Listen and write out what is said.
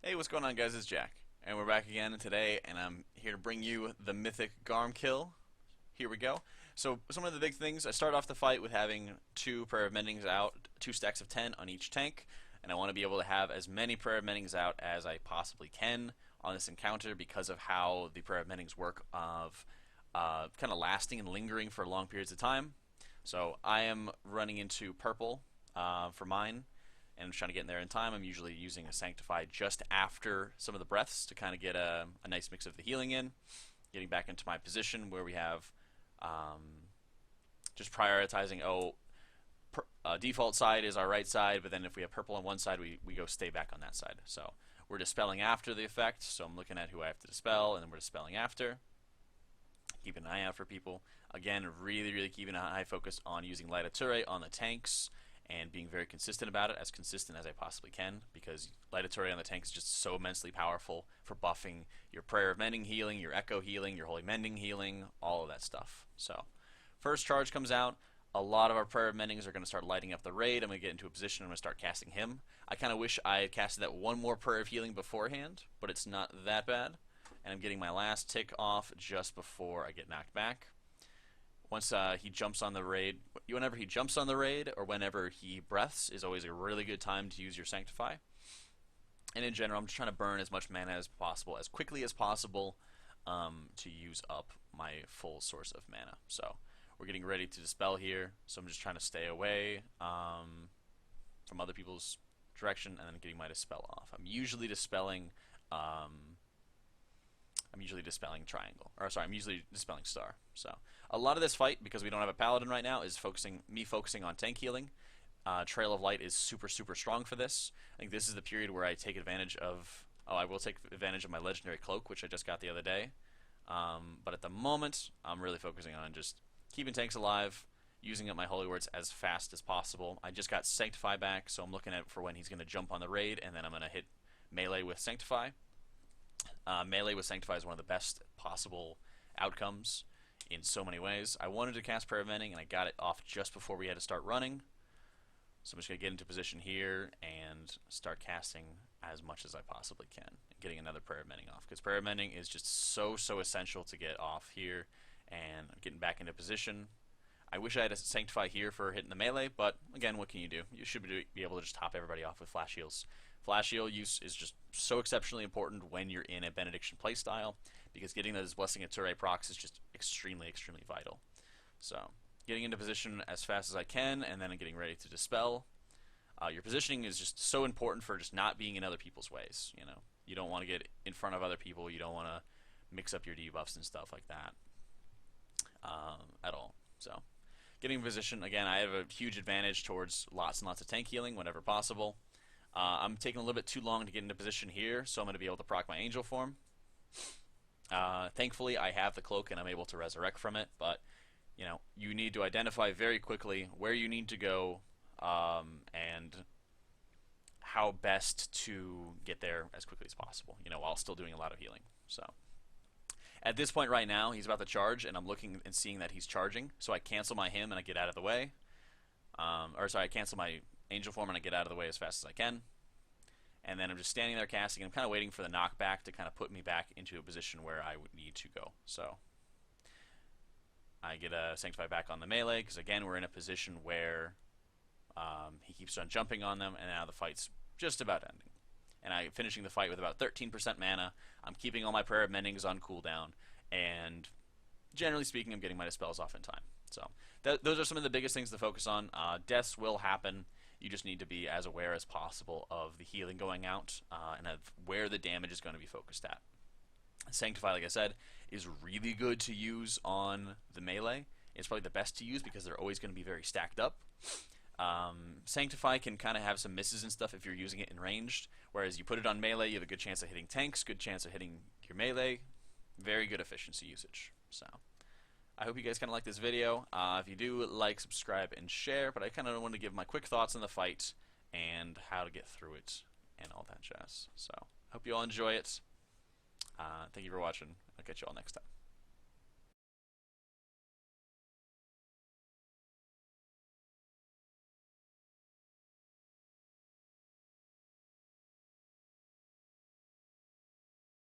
Hey, what's going on, guys? It's Jack, and we're back again today, and I'm here to bring you the Mythic Guarm kill. Here we go. So, some of the big things, I start off the fight with having 2 Prayer of Mendings out, 2 stacks of 10 on each tank, and I want to be able to have as many Prayer of Mendings out as I possibly can on this encounter because of how the Prayer of Mendings work of kind of lasting and lingering for long periods of time. So, I am running into purple for mine, and I'm trying to get in there in time. I'm usually using a Sanctify just after some of the breaths to kind of get a nice mix of the healing in. Getting back into my position where we have just prioritizing, default side is our right side, but then if we have purple on one side, we go stay back on that side. So we're dispelling after the effect, so I'm looking at who I have to dispel, and then we're dispelling after. Keeping an eye out for people. Again, really keeping a high focus on using Light Artillery on the tanks, and being very consistent about it, as consistent as I possibly can, because Light Artillery on the tank is just so immensely powerful for buffing your Prayer of Mending healing, your Echo healing, your Holy Mending healing, all of that stuff. So, first charge comes out, a lot of our Prayer of Mendings are going to start lighting up the raid. I'm going to get into a position, I'm going to start casting him. I kind of wish I had casted that one more Prayer of Healing beforehand, but it's not that bad. And I'm getting my last tick off just before I get knocked back. Once he jumps on the raid, whenever he jumps on the raid or whenever he breaths is always a really good time to use your Sanctify. And in general, I'm just trying to burn as much mana as possible, as quickly as possible, to use up my full source of mana. So we're getting ready to dispel here, so I'm just trying to stay away from other people's direction and then getting my dispel off. I'm usually dispelling triangle, or sorry, I'm usually dispelling star. So a lot of this fight, because we don't have a paladin right now, is me focusing on tank healing. Trail of Light is super strong for this. I think this is the period where I take advantage of. I will take advantage of my legendary cloak, which I just got the other day. But at the moment, I'm really focusing on just keeping tanks alive, using up my holy words as fast as possible. I just got Sanctify back, so I'm looking at for when he's going to jump on the raid, and then I'm going to hit melee with Sanctify. Melee with Sanctify is one of the best possible outcomes in so many ways. I wanted to cast Prayer of Mending, and I got it off just before we had to start running. So I'm just going to get into position here and start casting as much as I possibly can, and getting another Prayer of Mending off, because Prayer of Mending is just so essential to get off here, and getting back into position. I wish I had a Sanctify here for hitting the melee, but again, what can you do? You should be able to just top everybody off with Flash Heals. Flash Heal use is just so exceptionally important when you're in a Benediction playstyle, because getting those Blessing of Turay procs is just extremely vital. So, getting into position as fast as I can, and then getting ready to dispel. Your positioning is just so important for just not being in other people's ways. You know, you don't want to get in front of other people. You don't want to mix up your debuffs and stuff like that at all. So, getting in position, again, I have a huge advantage towards lots and lots of tank healing whenever possible. I'm taking a little bit too long to get into position here, so I'm going to be able to proc my angel form. Thankfully, I have the cloak and I'm able to resurrect from it, but you know, you need to identify very quickly where you need to go and how best to get there as quickly as possible, you know, while still doing a lot of healing. So at this point right now, he's about to charge, and I'm looking and seeing that he's charging, so I cancel my him and I get out of the way. I cancel my angel form and I get out of the way as fast as I can. And then I'm just standing there casting, and I'm kind of waiting for the knockback to kind of put me back into a position where I would need to go. So I get a Sanctify back on the melee, because again, we're in a position where he keeps on jumping on them, and now the fight's just about ending. And I'm finishing the fight with about 13% mana. I'm keeping all my Prayer of Mendings on cooldown, and generally speaking, I'm getting my dispels off in time. So those are some of the biggest things to focus on. Deaths will happen. You just need to be as aware as possible of the healing going out and of where the damage is going to be focused at. Sanctify, like I said, is really good to use on the melee. It's probably the best to use because they're always going to be very stacked up. Sanctify can kind of have some misses and stuff if you're using it in ranged, whereas you put it on melee, you have a good chance of hitting tanks, good chance of hitting your melee. Very good efficiency usage. So I hope you guys kind of like this video. If you do, like, subscribe, and share. But I kind of want to give my quick thoughts on the fight and how to get through it and all that jazz. So I hope you all enjoy it. Thank you for watching. I'll catch you all next time.